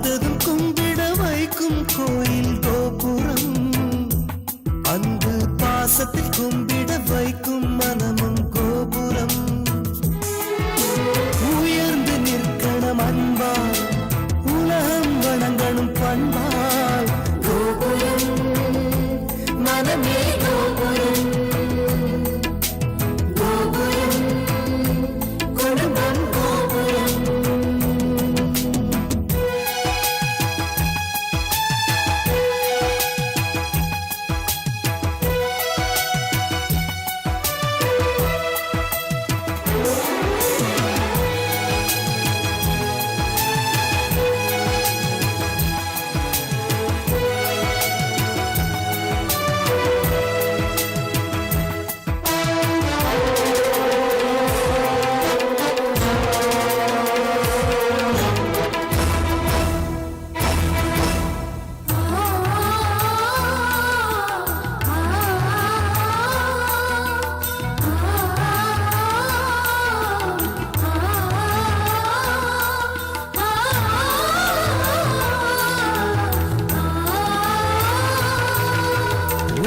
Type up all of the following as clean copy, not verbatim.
பார்த்ததும் கும்பிட வைக்கும் கோயில் கோபுரம், அன்பு பாசத்தில் கும்பிட வைக்கும் மனமும் கோபுரம். உயர்ந்து நிற்கணும் அன்பால், உலகம் வணங்கணும் பண்பால். கோபுரம் மனமே கோபுரம், கோபுரம் குடும்பம் கோபுரம்.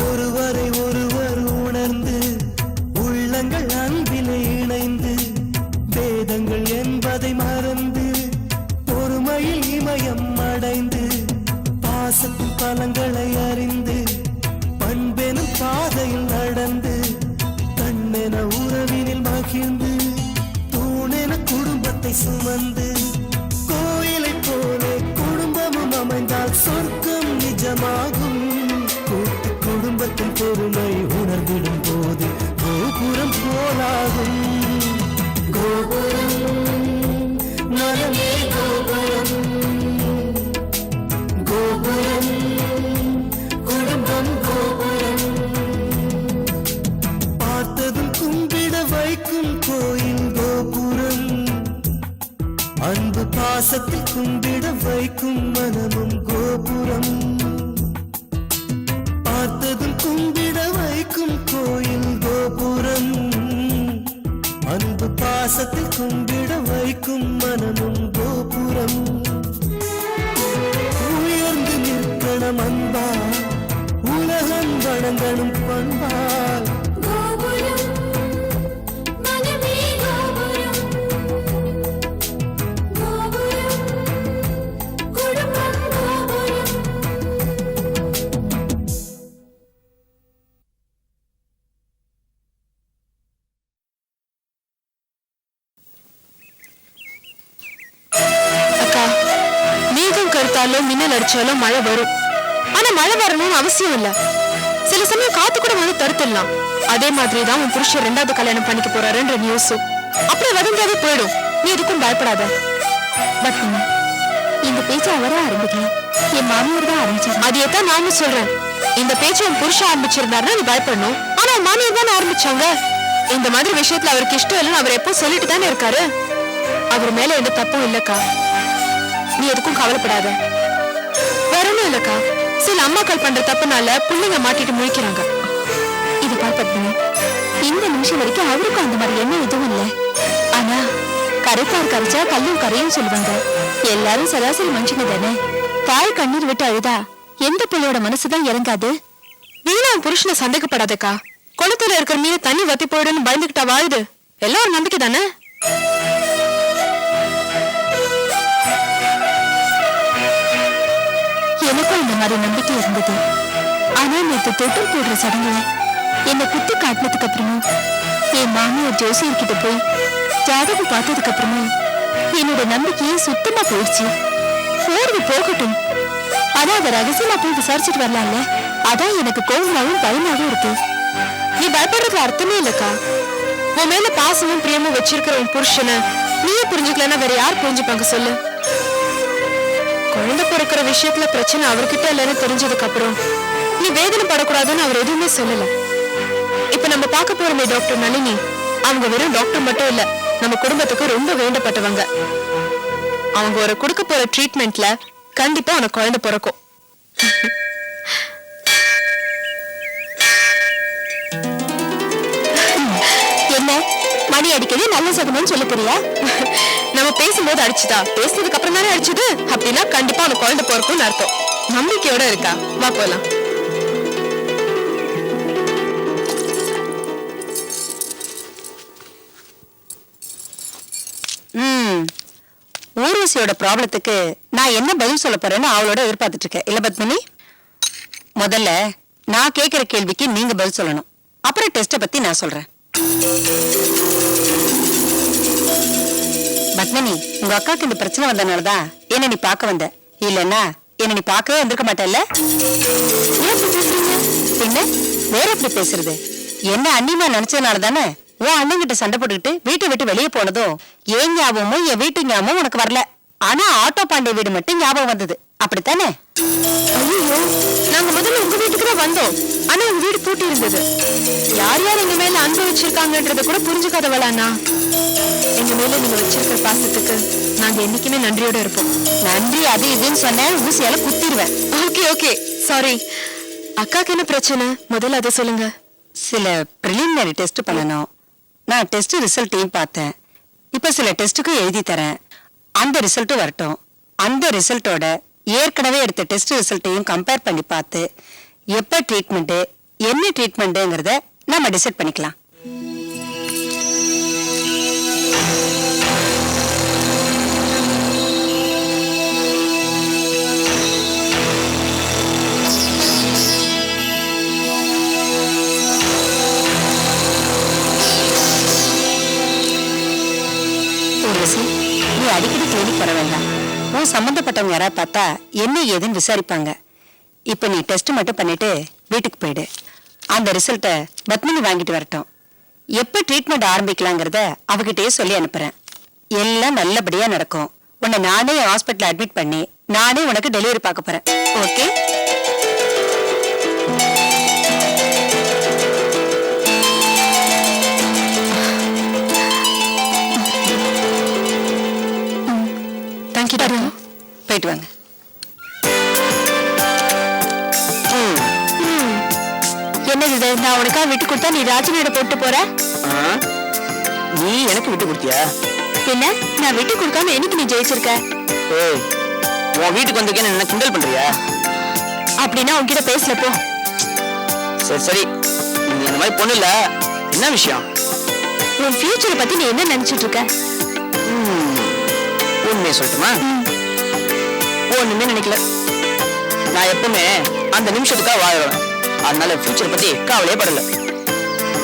ஒருவரை ஒருவர் உணர்ந்து உள்ளங்கள் அன்பிலே இணைந்து, வேதங்கள் என்பதை மறந்து பொறுமையில் இமயம் அடைந்து, பாசத்தின் பலங்களை அறிந்து பண்பெனும் பாதையில் நடந்து, கண்ணென உறவினில் மகிழ்ந்து தூணென குடும்பத்தை சுமந்து, கோயிலை போலே குடும்பமும் அமைந்தால் சொர்க்கம் நிஜமாகும். கூட்டு குடும்பத்தின் பொறுமை உணர்ந்திடும் போது கோபுரம் போலாகும். கோபுரம் மனமே கோபுரம், கோபுரம் குடும்பம் கோபுரம். பார்த்ததும் கும்பிட வைக்கும் கோயில் கோபுரம், அன்பு பாசத்தில் கும்பிட வைக்கும் மனமும் கோபுரம். பார்த்ததும் கும்பிட வைக்கும் கோயில் கோபுரம், அன்பு பாசத்தில் கும்பிட வைக்கும் மனமும் கோபுரம். உயர்ந்து நிற்கணும் அன்பால், உலகம் வணங்கணும் பண்பால். மின்னல் அடிச்சாலும் மழை வரும். ஆனா மழை வரணும்னு அவசியம் இல்ல. சில சமயம் காத்து கூட வந்து தடுத்துடலாம். அதே மாதிரிதான் உன் புருஷன் 2வது கல்யாணம் பண்ணிக்க போறாருன்ற நியூஸ் அப்படியே வதந்தாவே போயிடும். நீ எதுக்கும் பயப்படாத. பட் இந்த பேச்சு அவரே ஆரம்பிக்கல, என் மாமியார் தான் ஆரம்பிச்சாரு. அதையத்தான் நானும் சொல்றேன். இந்த பேச்சு உன் புருஷன் ஆரம்பிச்சிருந்தாருன்னா நீ பயப்படணும். ஆனா உன் மாமியார் தானே ஆரம்பிச்சாங்க. இந்த மாதிரி விஷயத்துல அவருக்கு இஷ்டம் இல்லைன்னு அவர் எப்போ சொல்லிட்டு தானே இருக்காரு. அவர் மேல எந்த தப்பும் இல்லக்கா. நீ எதுக்கும் கவலைப்படாத. வரணும் இல்லக்கா, சில அம்மாக்கள் பண்ற தப்புனால பிள்ளைங்க மாட்டிட்டு முழிக்கிறாங்க. இது பார்ப்பீங்க, இந்த நிமிஷம் வரைக்கும் அவருக்கும் அந்த மாதிரி எண்ணம் எதுவும் இல்லை. ஆனா கரைப்பார் கரைச்சா கல்லும் கரையும் சொல்லுவாங்க. எல்லாரும் சராசரி மனுஷங்க தானே. தாய் கண்ணீர் விட்டு அழுதா எந்த பிள்ளையோட மனசுதான் இறங்காது. வீணா புருஷனை சந்தேகப்படாதக்கா. குளத்துல இருக்கிற மீன் தண்ணி வத்தி போயிடுன்னு பயந்துகிட்டா வாழுது. எல்லாம் ஒரு நம்பிக்கை தானே. எனக்கும் இந்த மாதிரி நம்பிக்கை இருந்தது. ஆனா நேற்று தொட்டில் போடுற சடங்குல என்னை குத்தி காட்டினதுக்கு அப்புறமும், என் மாமியார் ஜோசியர்கிட்ட போய் ஜாதகம் பார்த்ததுக்கு அப்புறமும் என்னோட நம்பிக்கையே சுத்தமா போயிடுச்சு. போறது போகட்டும், ஆனா அதை ரகசியமா போய் விசாரிச்சுட்டு வரலாம்ல. அதான் எனக்கு கோவமாவும் பயமாவும் இருக்கு. நீ பயப்படுறதுல அர்த்தமே இல்லக்கா. உன் மேல பாசமும் பிரியமும் வச்சிருக்கிற உன் புருஷனை நீயே புரிஞ்சுக்கலன்னா வேற யார் புரிஞ்சுப்பாங்க சொல்லு. குழந்தை பிறக்கிற விஷயத்துல பிரச்சனை அவர்கிட்ட இல்லைன்னு தெரிஞ்சதுக்கு அப்புறம் நீ வேதனை படக்கூடாதுன்னு அவர் எதுவுமே சொல்லல. இப்ப நம்ம பார்க்க போறோமே டாக்டர் நளினி, அவங்க வெறும் டாக்டர் மட்டும் இல்ல, நம்ம குடும்பத்துக்கு ரொம்ப வேண்டப்பட்டவங்க. அவங்க ஒரு கொடுக்க போற ட்ரீட்மெண்ட்ல கண்டிப்பா உனக்கு குழந்தை பிறக்கும். என்ன மணி அடிக்கடி நல்ல சகுனம்னு சொல்ல போறியா? நம்ம பேசும்போது அடிச்சுதா? பேசுனதுக்கு அப்புறம் தானே அடிச்சது. அப்படின்னா கண்டிப்பா அவனுக்கு குழந்தை பிறக்கும்னு அர்த்தம். நம்பிக்கையோட இருக்கா? வா போலாம். ஊர்வசியோட ப்ராப்ளத்துக்கு நான் என்ன பதில் சொல்ல போறேன்னு அவளோட எதிர்பார்த்துட்டு இருக்கேன். இல்ல பத்மினி, முதல்ல நான் கேட்கிற கேள்விக்கு நீங்க பதில் சொல்லணும். அப்புறம் டெஸ்ட பத்தி நான் சொல்றேன். பத்மினி, உங்க அக்காக்கு இந்த பிரச்சனை வந்தனாலதான் என்ன நீ பார்க்க வந்த. இல்லன்னா என்ன நீ பார்க்கவே வந்திருக்க மாட்டல்ல? பின்ன வேற எப்படி பேசுறது? என்ன அண்ணிமா நினைச்சதுனால தானே உன் அண்ணன் கிட்ட சண்டை போட்டுக்கிட்டு வீட்டை விட்டு வெளியே போனதும் ஏன் ஞாபகமும் என் வீட்டு ஞாபகமும் உனக்கு வரல. ஆனா ஆட்டோ பாண்டிய வீடு மட்டும் ஞாபகம் வந்தது. அப்படித்தானே? ஐயோ, நாங்க முதல்ல உங்க வீட்டுக்கு தான் வந்தோம். ஆனா உங்க வீடு பூட்டி இருந்தது. யார் யார் எங்க மேல அன்பு வச்சிருக்காங்கன்றத கூட புரிஞ்சுக்காதவளாண்ணா. எங்க மேல நீங்க வச்சிருக்கிற பாசத்துக்கு நாங்க என்னைக்குமே நன்றியோட இருப்போம். நன்றி அது இதுன்னு சொன்னேன், ஊசியால குத்திடுவேன். Okay okay, sorry. அக்காக்கு என்ன பிரச்சனை? முதல்ல அதை சொல்லுங்க. சில பிரிலிமினரி டெஸ்ட் பண்ணணும். நான் டெஸ்ட் ரிசல்ட்டையும் பார்த்தேன். இப்ப சில டெஸ்ட்டுக்கு எழுதி தரேன். அந்த ரிசல்ட்டும் வரட்டும். அந்த ரிசல்ட்டோட ஏற்கனவே எடுத்த டெஸ்ட் ரிசல்ட்டையும் கம்பேர் பண்ணி பார்த்து எப்ப ட்ரீட்மெண்ட், என்ன ட்ரீட்மெண்ட்ங்கிறத நம்ம டிசைட் பண்ணிக்கலாம். நீ அடிக்கடி கிளினிக் வர வேண்டாம். உன் சம்பந்தப்பட்டவங்க யாராவது பார்த்தா என்ன ஏதுன்னு விசாரிப்பாங்க. இப்ப நீ டெஸ்ட் மட்டும் பண்ணிட்டு வீட்டுக்கு போயிடு. அந்த ரிசல்ட்டை பத்மினி வாங்கிட்டு வரட்டும். எப்ப ட்ரீட்மெண்ட் ஆரம்பிக்கலாங்கிறத அவகிட்டயே சொல்லி அனுப்புறேன். எல்லாம் நல்லபடியா நடக்கும். உன்னை நானே ஹாஸ்பிட்டல் அட்மிட் பண்ணி நானே உனக்கு டெலிவரி பார்க்க போறேன். ஓகே? போயிட்டு வாங்க. என்னது நான் உனக்கா விட்டு கொடுத்தா நீ ராஜனோட போட்டு போற? நீ எனக்கு விட்டு கொடுத்தியா? பின்ன நான் விட்டு கொடுக்காம எனக்கு நீ ஜெயிச்சிருக்க. ஏய், உன் வீட்டுக்கு வந்திருக்கேன்னு என்ன கிண்டல் பண்றியா? அப்படின்னா உன்கிட்ட பேசல போ. சரி சரி, நீ அந்த மாதிரி பொண்ணு இல்ல. என்ன விஷயம்? உன் ஃபியூச்சரை பத்தி நீ என்ன நினைச்சிட்டு இருக்க? உண்மையை சொல்லட்டுமா? ஒண்ணுமே நினைக்கல. நான் எப்பவுமே அந்த நிமிஷத்துக்காக வாழறேன். அதனால ஃபியூச்சர் பத்தி கவலையே படல.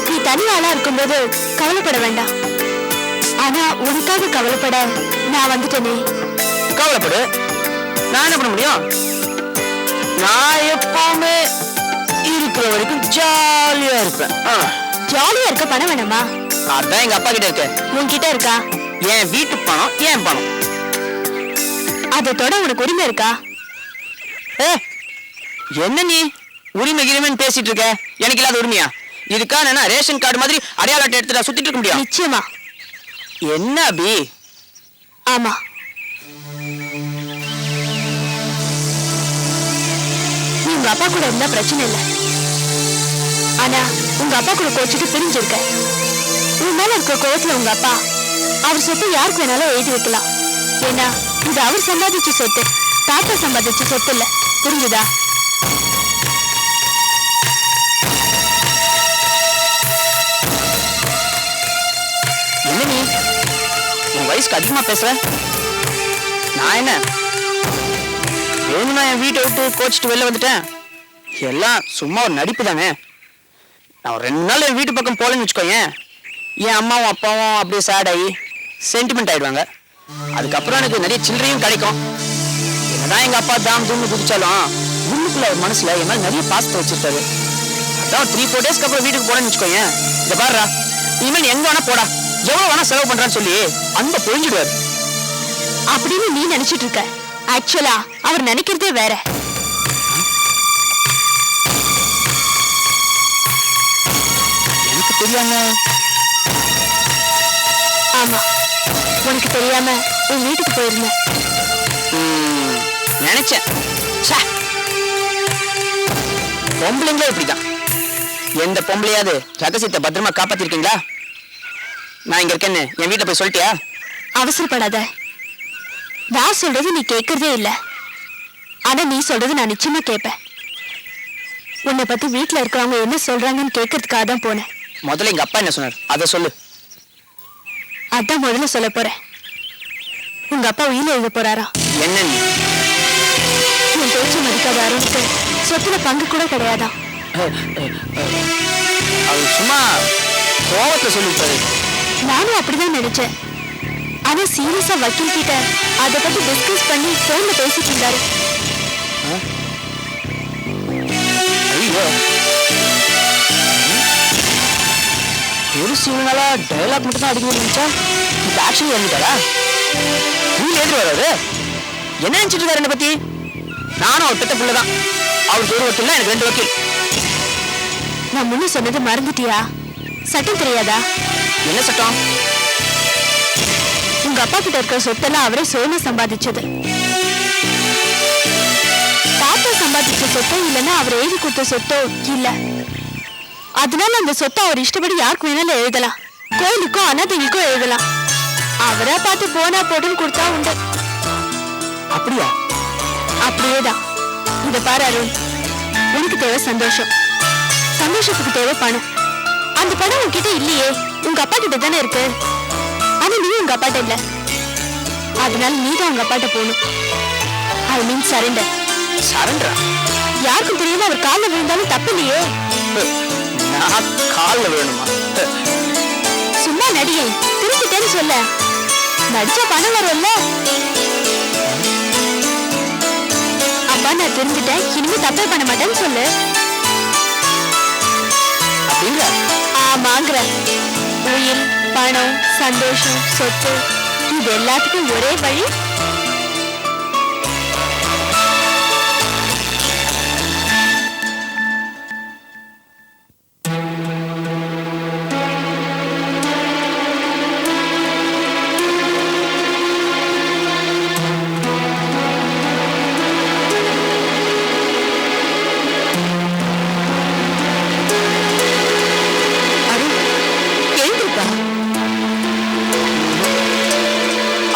நீ தனி ஆளா இருக்கும்போது கவலைப்பட வேண்டாம். ஆனா உனக்காக கவலைப்பட நான் வந்துட்டேனே. கவலைப்படு, நான் என்ன பண்ண முடியும்? நான் எப்பவுமே இருக்கிற வரைக்கும் ஜாலியா இருப்பேன். ஜாலியா இருக்க பணம் வேணாமா? அதான் எங்க அப்பா கிட்ட இருக்கு. உன்கிட்ட இருக்கா? என் வீட்டு பணம் என் பணம். அதை தொட உனக்கு உரிமை இருக்கா? என்ன நீ உரிமை கிரிமைன்னு பேசிட்டு இருக்க? எனக்கு இல்லாத உரிமையா? இதுக்கா நான் ரேஷன் கார்டு மாதிரி அடையாள அட்டை எடுத்துட்டு சுத்திட்டு இருக்க முடியும்? நிச்சயமா. என்ன அபி? ஆமா, நீ உங்க அப்பா கூட இருந்தா பிரச்சனை இல்லை. ஆனா உங்க அப்பா கூட கோச்சிட்டு பிரிஞ்சிருக்க. உன் மேல இருக்க கோவத்துல உங்க அப்பா அவர் சொத்து யாருக்கு வேணாலும் எழுதி வைக்கலாம். ஏன்னா இது அவர் சம்பாதிச்ச சொத்து, தாத்தா சம்பாதிச்ச சொத்து இல்ல. புரிஞ்சுதா? என்ன நீ உன் வயசுக்கு அதிகமா பேசுற? நான் என்ன வேணும்னா என் வீட்டை விட்டு கோச்சிட்டு வெளில வந்துட்டேன்? எல்லாம் சும்மா ஒரு நடிப்பு தானே. நான் ஒரு 2 நாள் என் வீட்டு பக்கம் போலன்னு வச்சுக்கோயேன், என் அம்மாவும் அப்பாவும் அப்படியே சேட் ஆகி சென்டிமெண்ட் ஆயிடுவாங்க. அதுக்கப்புறம் எனக்கு நிறைய சில்லறையும் கிடைக்கும். என்னதான் எங்க அப்பா தாம் தூம்னு குதிச்சாலும் உள்ளுக்குள்ள ஒரு மனசுல என் மேல நிறைய பாசத்தை வச்சிருக்காரு. அதான் 3-4 டேஸ்க்கு அப்புறம் வீட்டுக்கு போனேன்னு வச்சுக்கோயேன், இதை பாருடா இனிமேல் எங்க வேணா போடா, எவ்வளவு வேணா செலவு பண்றான்னு சொல்லி அன்பை பொழிஞ்சிடுவாரு. அப்படின்னு நீ நினைச்சிட்டு இருக்க. ஆக்சுவலா அவர் நினைக்கிறதே வேற. எனக்கு தெரியாம? ஆமா, உனக்கு தெரியாம உன் வீட்டுக்கு போயிருந்தேன். நினைச்சேன். பொம்பளைங்களே இப்படிதான். எந்த பொம்பளையாவது ரகசியத்தை பத்திரமா காப்பாத்திருக்கீங்களா? நான் இங்க இருக்கேன்னு என் வீட்டுல போய் சொல்லிட்டியா? அவசரப்படாத. நான் சொல்றது நீ கேட்கறதே இல்ல. ஆனா நீ சொல்றது நான் நிச்சயமா கேட்பேன். உன்னை பத்தி வீட்டுல இருக்கிறவங்க என்ன சொல்றாங்கன்னு கேட்கறதுக்காக தான் போனேன். முதல்ல எங்க அப்பா என்ன சொன்னார் அதை சொல்லு. அதான் முதல்ல சொல்ல போறேன். உங்க அப்பா உயில எழுத போறாரா? என்ன நீ என் பேச்சு மதிக்காத அருணுக்கு சொத்துல பங்கு கூட கிடையாதா? அவர் சும்மா கோவத்தை சொல்லிட்டாரு. நானும் அப்படிதான் நினைச்சேன். ஆனா சீரியஸா வக்கீல் கிட்ட அதை பத்தி டிஸ்கஸ் பண்ணி போன்ல பேசிட்டு இருந்தாரு. ஐயோ, ஒரு சீனாலா டயலாக் மட்டும் தான் அடிக்க நினைச்சா இப்ப ஆக்ஷன் வந்துட்டாரா? நீ எதிர் வராது என்ன நினைச்சிட்டு இருக்காரு என்ன பத்தி? நானும் ஒரு பெத்த பிள்ளைதான். அவருக்கு ஒரு வக்கீல், எனக்கு 2 வக்கீல். நான் முன்ன சொன்னது மறந்துட்டியா? சட்டம் தெரியாதா? என்ன சட்டம்? உங்க அப்பா கிட்ட இருக்கிற சொத்தெல்லாம் அவரே சுயமா சம்பாதிச்சது. தாத்தா சம்பாதிச்ச சொத்தோ இல்லைன்னா அவர் எழுதி கொடுத்த சொத்தோ இல்ல. அதனால அந்த சொத்தை அவர் இஷ்டப்படி யாருக்கு வேணாலும் எழுதலாம். கோயிலுக்கும் அனாதைகளுக்கும் எழுதலாம். அவரா பார்த்து போனா போட்டுன்னு கொடுத்தா உண்டு. அப்படியா? அப்படியேதான். இத பாரு அருண், உனக்கு தேவை சந்தோஷம், சந்தோஷத்துக்கு தேவை பணம். அந்த பணம் உன்கிட்ட இல்லையே, உங்க அப்பா கிட்ட தானே இருக்கு. ஆனா நீ உங்க அப்பாட்ட இல்ல. அதனால நீ தான் உங்க அப்பாட்ட போகணும். ஐ மீன் சரண்டர். சரண்டரா? யாருக்கும் தெரியாம அவர் காலில் விழுந்தாலும் தப்பு இல்லையே. நான் காலில் விழணுமா? சும்மா நடிகை திருப்பிட்டேன்னு சொல்ல. நடிச்சா பணம் வரும்ல. அப்பா நான் தெரிஞ்சுட்டேன், இனிமே தப்பே பண்ண மாட்டேன்னு சொல்லு. அப்படிங்கிற? ஆமாங்கிற. உயிர், பணம், சந்தோஷம், சொத்து, இது எல்லாத்துக்கும் ஒரே வழி.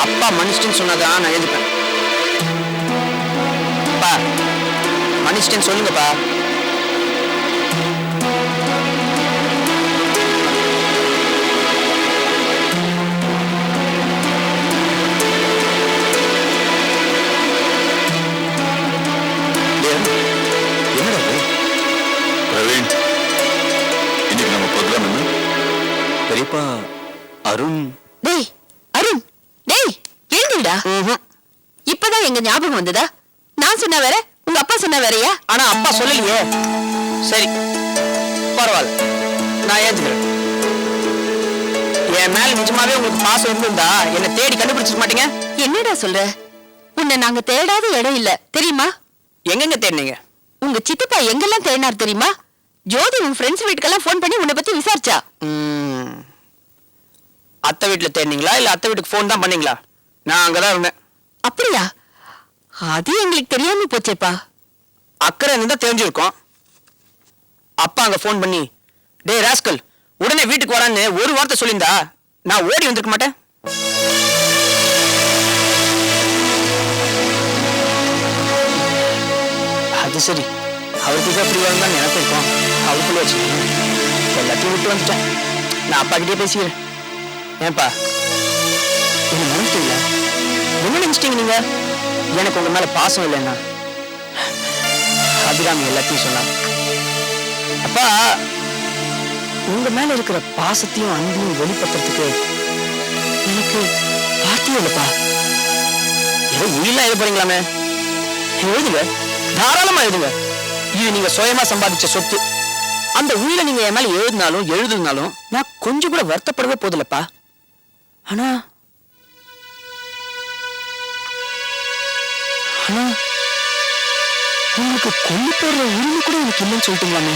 அப்பா மன்னிச்சிட்டேன்னு சொன்னதான் நான் எழுதிப்பேன். அப்பா மன்னிச்சிட்டேன்னு சொல்லுங்கப்பா. என்னடா பிரவீன், இன்னைக்கு நம்ம ப்ரோக்ராம் என்ன? பெரியப்பா அருண். டேய் அருண், டேய் எழுந்துடா. இப்பதான் எங்க ஞாபகம் வந்ததா? நான் சொன்ன வேற, உங்க அப்பா சொன்ன வேறயா? ஆனா அப்பா சொல்லலையே. சரி பரவாயில்ல, நான் ஏத்துக்கிறேன். என் மேல நிஜமாவே உங்களுக்கு பாசம் இருந்திருந்தா என்ன தேடி கண்டுபிடிச்சிக்க மாட்டீங்க. என்னடா சொல்ற? உன்னை நாங்க தேடாத இடம் இல்ல தெரியுமா? எங்கெங்க தேடினீங்க? உங்க சித்தப்பா எங்கெல்லாம் தேடினார் தெரியுமா? ஜோதி உன் ஃப்ரெண்ட்ஸ் வீட்டுக்கெல்லாம் போன் பண்ணி உன்னை பத்தி விசாரிச்சா. அத்தை வீட்டுல தேடினீங்களா இல்ல அத்தை வீட்டுக்கு போன் தான் பண்ணீங்களா? நான் அங்கதான் இருந்தேன். அப்படியா? அது எங்களுக்கு தெரியாம போச்சேப்பா. அக்கறை இருந்தா தெரிஞ்சிருக்கோம். அப்பா அங்க போன் பண்ணி டேய் ராஸ்கல் உடனே வீட்டுக்கு வரான்னு ஒரு வார்த்தை சொல்லியிருந்தா நான் ஓடி வந்திருக்க மாட்டேன். அது சரி, அவருக்கு எப்படி வரணும் நினைப்பு இருக்கும். அவருக்குள்ள வச்சு எல்லாத்தையும் விட்டு வந்துட்டேன். நான் அப்பா கிட்டே பேசிக்கிறேன். ஏன்பா என்ன நினைச்சிட்டீங்களா? என்ன நினைச்சிட்டீங்க நீங்க? எனக்கு உங்க மேல பாசம் இல்லைன்னா அபிராமி எல்லாத்தையும் சொன்னாங்க. அப்பா உங்க மேல இருக்கிற பாசத்தையும் அன்பையும் வெளிப்படுத்துறதுக்கு எனக்கு வார்த்தையே இல்லப்பா. ஏதோ உயிரெல்லாம் எழுத போறீங்களாமே, எழுதுங்க, தாராளமா எழுதுங்க. இது நீங்க சுயமா சம்பாதிச்ச சொத்து. அந்த உயிரை நீங்க என் மேல எழுதுனாலும் நான் கொஞ்சம் கூட வருத்தப்படவே போதில்லப்பா. ஆனா உங்களுக்கு கொண்டு போடுற உரிமை கூட எனக்கு இல்லைன்னு சொல்லிட்டீங்களாமே.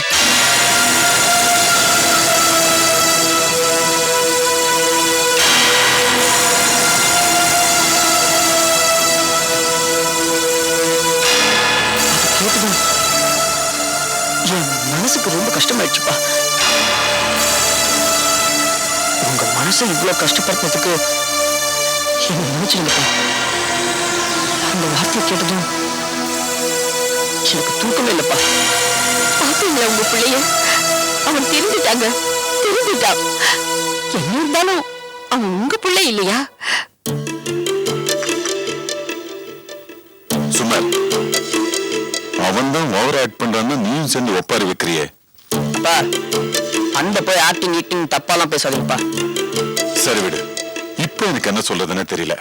கேட்டுதான் என் மனசுக்கு ரொம்ப கஷ்டமாயிடுச்சுப்பா. உங்க மனசை இவ்வளவு கஷ்டப்படுறதுக்கு என்ன நினைச்சிருங்கப்பா. அந்த வார்த்தையை கேட்டதும் எனக்கு தூக்கமே இல்லப்பா. பாத்தீங்களா உங்க பிள்ளைய? அவன் தெரிஞ்சுட்டாங்க, தெரிஞ்சுட்டான். என்ன இருந்தாலும் அவன் உங்க பிள்ளை இல்லையா? சுமர், அவன் தான் ஓவர் ஆக்ட் பண்றான்னு நீயும் சேர்ந்து ஒப்பாரி வைக்கிறியே. அப்பா அந்த போய் ஆக்டிங் கீக்டிங் தப்பாலாம் பேசாதீங்கப்பா. சரி விடு, இப்ப எனக்கு என்ன சொல்றதுன்னு தெரியல.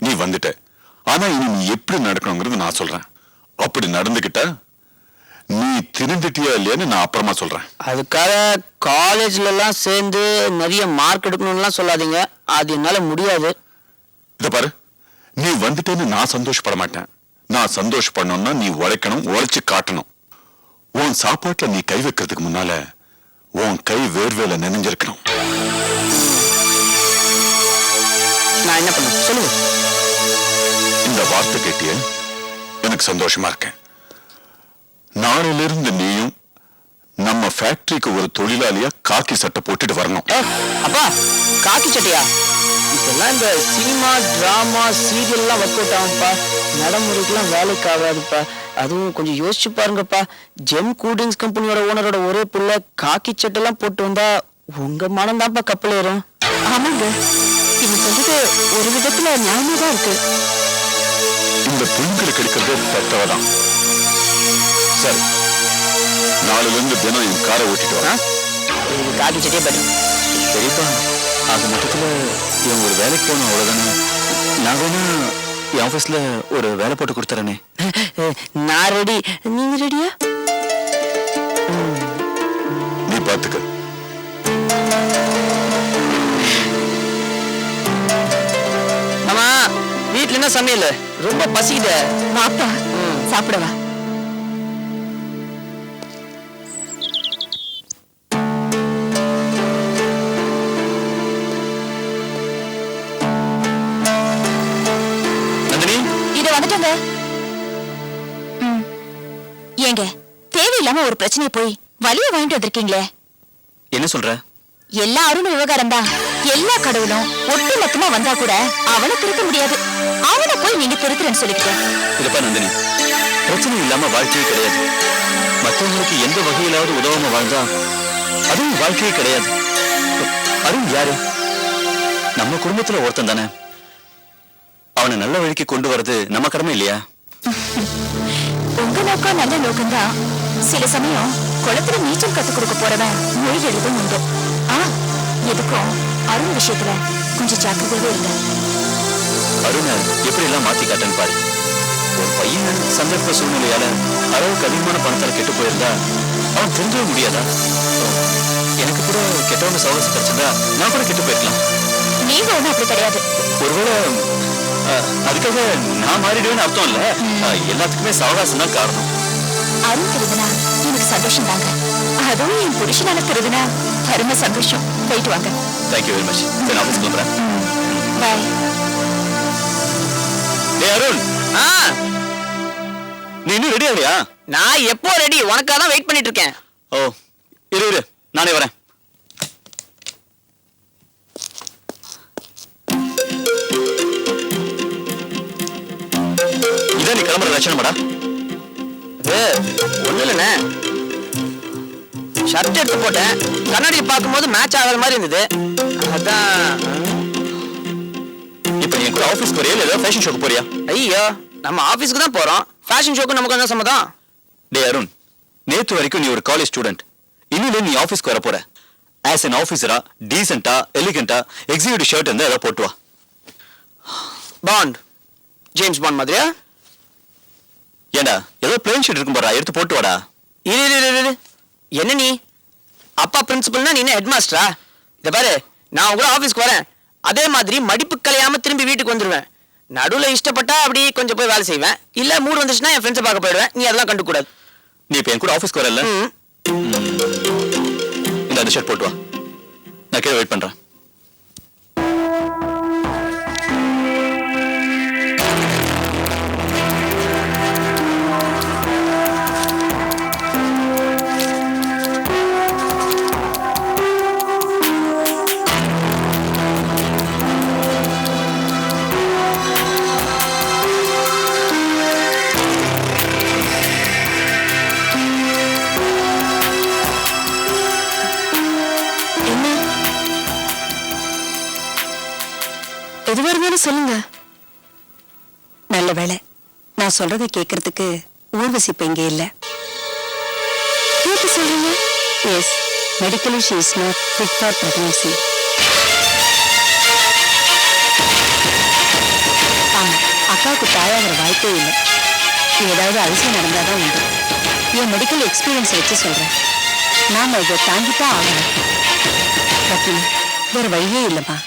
நீ வந்துட்ட, ஆனா இனி நீ எப்படி நடக்கணுங்கிறது நான் சொல்றேன். அப்படி நடந்துகிட்ட நீ திருந்துட்டியா இல்லையான்னு நான் அப்புறமா சொல்றேன். அதுக்காக காலேஜ்ல எல்லாம் சேர்ந்து நிறைய மார்க் எடுக்கணும்லாம் சொல்லாதீங்க. அது என்னால முடியாது. இத பாரு, நீ வந்துட்டேன்னு நான் சந்தோஷப்பட மாட்டேன். நான் சந்தோஷப்படணும்னா நீ உழைக்கணும், உழைச்சு காட்டணும். உன் சாப்பாட்டுல நீ கை வைக்கிறதுக்கு முன்னால உன் கை வேர்வேல நினைஞ்சிருக்கணும். நான் என்ன பண்ண சொல்லுங்க. இந்த வார்த்தை கேட்டிய எனக்கு சந்தோஷமா இருக்கேன். நாளையிலிருந்து நீயும் நம்ம ஃபேக்டரிக்கு ஒரு தொழிலாளியா காக்கி சட்டை போட்டுட்டு வரணும். அப்பா காக்கி சட்டையா? இதெல்லாம் இந்த சினிமா டிராமா சீரியல்லாம் ஒர்க் அவுட் ஆகும்ப்பா. நடைமுறைக்கெல்லாம் வேலைக்கு ஆகாதுப்பா. அதுவும் கொஞ்சம் யோசிச்சு பாருங்கப்பா. ஜெம் கூல்ட்ரிங்க்ஸ் கம்பெனியோட ஓனரோட ஒரே புள்ள காக்கி சட்டெல்லாம் போட்டு வந்தா உங்க மனம் தான்ப்பா கப்பல் ஏறும். ஆமாங்க, இவங்க சொல்றது ஒரு விதத்துல நியாயமா தான் இருக்கு. இந்த புண்களை கிடைக்கிறது பெற்றவதான். சரி, நாளிலிருந்து தினம் என் காரை ஓட்டிட்டு வரேன். இது காக்கி சட்டையே பற்றி சரிப்பா. அது மொத்தத்துல இவன் ஒரு வேலைக்கு போகணும், அவ்வளவுதானே. நான் வேணா என் ஆபீஸ்ல ஒரு வேலை போட்டு கொடுத்துறேனே. நான் ரெடி, நீங்க ரெடியா? நீ பாத்துக்க. ஆமா, வீட்டுல என்ன சமையல்? ரொம்ப பசிக்குது. வாப்பா சாப்பிடவா. இத வந்துட்டங்க. ஏங்க தேவையில்லாம ஒரு பிரச்சனையை போய் வலிய வாங்கிட்டு வந்திருக்கீங்களே. என்ன சொல்ற? எல்லா அருண் விவகாரம் தான். எல்லா கடவுளும் ஒட்டு மொத்தமா வந்தா கூட அவனை திருத்த முடியாது. அவனை போய் நீங்க திருத்துறேன்னு சொல்லிக்கிட்டேன். இதப்பா நந்தினி, பிரச்சனை இல்லாம வாழ்க்கையே கிடையாது. மற்றவங்களுக்கு எந்த வகையிலாவது உதவாம வாழ்ந்தா அதுவும் வாழ்க்கையே கிடையாது. அருண் யாரு? நம்ம குடும்பத்துல ஒருத்தன் தானே. அவனை நல்ல வழிக்கு கொண்டு வர்றது நம்ம கடமை இல்லையா? உங்க நோக்கம் நல்ல நோக்கம்தான். சில சமயம் குளத்துல நீச்சல் கத்து கொடுக்க போறவன் மொழி எழுதும் உண்டு. எதுக்கும் அருண் விஷயத்துல கொஞ்சம் ஜாக்கிரதையாவே இருங்க. அருணை எப்படி எல்லாம் மாத்தி காட்டன்னு பாரு. ஒரு பையன் சந்தர்ப்ப சூழ்நிலையால அளவுக்கு அதிகமான பணத்தால் கெட்டு போயிருந்தா அவன் தெரிஞ்சவே முடியாதா? எனக்கு கூட கெட்டவங்க சவகாசம் கிடைச்சிருந்தா நான் கூட கெட்டு போயிருக்கலாம். நீங்க ஒண்ணும் அப்படி கிடையாது. ஒருவேளை அதுக்காக நான் மாறிடுவேன்னு அர்த்தம் இல்ல. எல்லாத்துக்குமே சவகாசம் தான் காரணம். அருண் திருதுனா எனக்கு சந்தோஷம் தாங்க. அதுவும் என் புருஷனால திருதுனா பரம சந்தோஷம். போயிட்டு வாங்க. Thank you very much. நான் ஆஃபீஸ் கிளம்புறேன். பாய். டேய் அருண், நீ இன்னும் ரெடி ஆகலையா? நான் எப்போ ரெடி? உனக்காக தான் வெயிட் பண்ணிட்டு இருக்கேன். ஓ இரு, நானே வரேன். இதான் நீ கிளம்புற லட்சணமாடா? ஒண்ணு இல்லைண்ணே, ஷர்ட் எடுத்து போட்டேன். கண்ணாடி பார்க்கும்போது மேட்ச் ஆகாத மாதிரி இருந்தது. அதான். இப்ப நீ கூட ஆபீஸ்க்கு வரையா இல்ல ஃபேஷன் ஷோக்கு போறியா? ஐயோ, நம்ம ஆபீஸ்க்கு தான் போறோம். ஃபேஷன் ஷோக்கு நமக்கு என்ன சம்மதம்? டே அருண், நேத்து வரைக்கும் நீ ஒரு காலேஜ் ஸ்டூடெண்ட். இன்னும் நீ ஆபீஸ்க்கு வர போற. ஆஸ் an ஆபீசரா டீசென்ட்டா எலிகண்டா எக்ஸிக்யூட்டிவ் ஷர்ட் இருந்தா ஏதாவது போட்டு வா. பாண்ட், ஜேம்ஸ் பாண்ட் மாதிரியா? ஏண்டா ஏதோ பிளேன் ஷர்ட் இருக்கும் பாரா, எடுத்து போட்டு வாடா. இரு, என்ன நீ அப்பா பிரின்சிபல்னா நீ என்ன ஹெட் மாஸ்டரா? இத பாரு, நான் உங்க ஆபீஸ்க்கு வரேன். அதே மாதிரி மடிப்பு கலையாம திரும்பி வீட்டுக்கு வந்துருவேன். நடுவுல இஷ்டப்பட்டா அப்படி கொஞ்சம் போய் வேலை செய்வேன். இல்ல மூடு வந்துச்சுன்னா என் ஃப்ரெண்ட்ஸை பார்க்க போயிடுவேன். நீ அதெல்லாம் கண்டுக்கூடாது. நீ இப்ப என் கூட ஆபீஸ்க்கு வரல. இந்த அந்த ஷர்ட் போட்டு வா, நான் கீழே வெயிட் பண்றேன். சொல்லுங்க. நல்ல வேளை நான் சொல்றதை கேட்கறதுக்கு ஊர்வசி இப்ப இங்க இல்ல. எப்படி சொல்றீங்க? Yes, medically she is not fit for pregnancy. ஆமா, அக்காவுக்கு தாயாகிற வாய்ப்பே இல்லை. ஏதாவது அதிசயம் நடந்தாதான் உண்டு. என் மெடிக்கல் எக்ஸ்பீரியன்ஸ் வச்சு சொல்றேன். நாம இதை தாங்கித்தான் ஆகணும். வேற வழியே இல்லைம்மா.